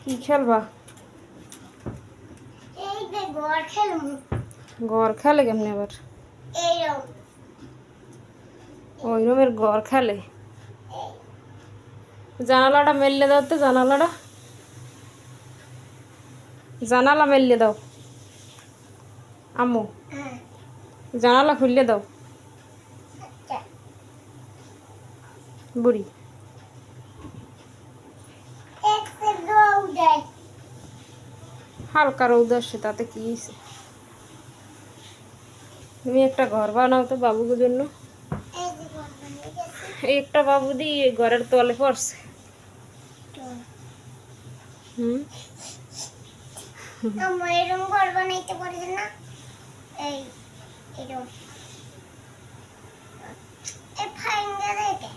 কি খেলবা? এই যে ঘর খেলবো। ঘর খেলে কেমনে আবার? এইরকম ওই রুমের ঘর খেলে। জানালাটা মেললে দাও তো, জানালাটা জানালা মেললে দাও আম্মু, হ্যাঁ জানালা খুললে দাও আচ্ছা বুড়ি। একটা দৌড় হালকা রোদ আসছে, তাতে কি হয়েছে? তুমি একটা ঘর বানাও তো বাবুর জন্য। এই যে ঘর বানিয়ে গেছি এই একটা বাবু দিয়ে ঘরের তলে পড়ছে। তো হুম, আমরা এরকম ঘর বানাইতে পারি না। এই এরকম এই ফাইঙ্গা দেখে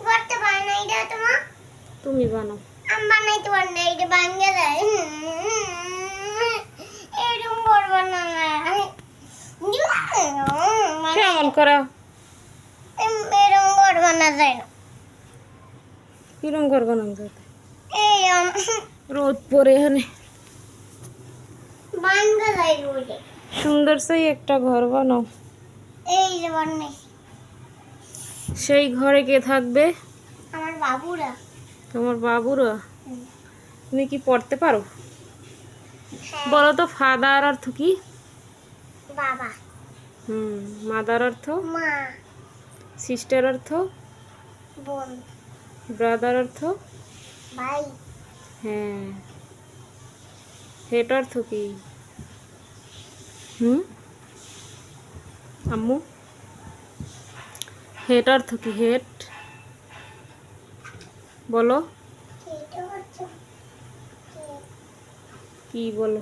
ঘরটা বানাই দাও তোমার। তুমি বানাও। আমি বানাইতে পারি না, এটা ভাঙ্গে যায়। এরকম ঘর বানানো কেমন করা? এরকম ঘর বানা যায় না। কিরম ঘর বানানো যাতে? এই রোদ পরে এখানে ভাঙ্গা যায় রোদে। সুন্দর সেই একটা ঘর বানাও। এই যে বানাই সেই ঘরে কে থাকবে? আমার বাবুরা। তোমার বাবুরা? হুম। তুমি কি পড়তে পারো? হ্যাঁ, বলো তো ফাদার অর্থ কি? বাবা মাদার অর্থ? মা সিস্টার অর্থ? বোন ব্রাদার অর্থ? ভাই হ্যাঁ। হেড অর্থ কি? হুম আম্মু, হেড অর্থ কি? হেড বলো, এটা হচ্ছে কি বলো?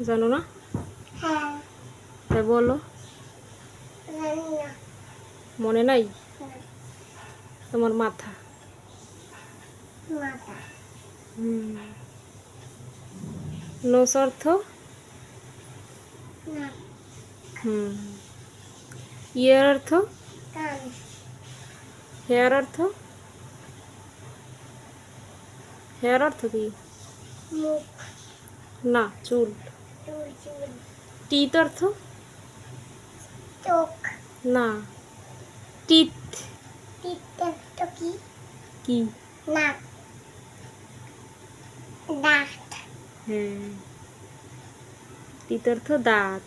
জানো না? হ্যাঁ তাই বলো। জানি না। মনে নাই? হুম, তোমার মাথা। মাথা নোস অর্থ? না ইয়ার অর্থ? কান হেয়ার অর্থ? হেয়ার অর্থ কি? মুখ না, চুল। চুল চুল টিথ অর্থ? চোখ না, টিথ তিনটা তো কি কি? নাক দাঁত হ্যাঁ, টিথ অর্থ দাঁত।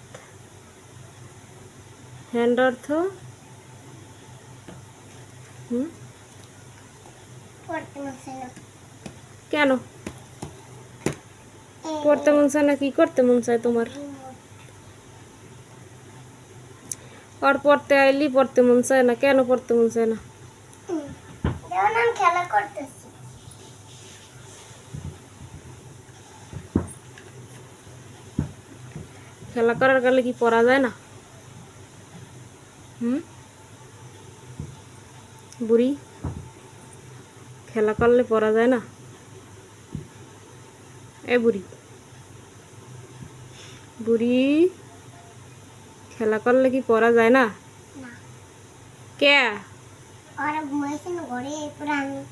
হ্যান্ড অর্থ? পড়তে মনে না। কেন পড়তে মন চায় না? কি করতে মন চায় তোমার? আর পড়তে আইলি পড়তে মন চায় না, কেন পড়তে মন চায় না? যেমন আমি খেলা করতেছি। খেলা করার গেলে কি পড়া যায় না? বুড়ি, খেলা করলে পড়া যায় না? এ বুড়ি, বুড়ি, খেলা করলে কি পড়া যায় না? না কে? ওরা ঘুমাইছে না ঘরে, এরপরে আমি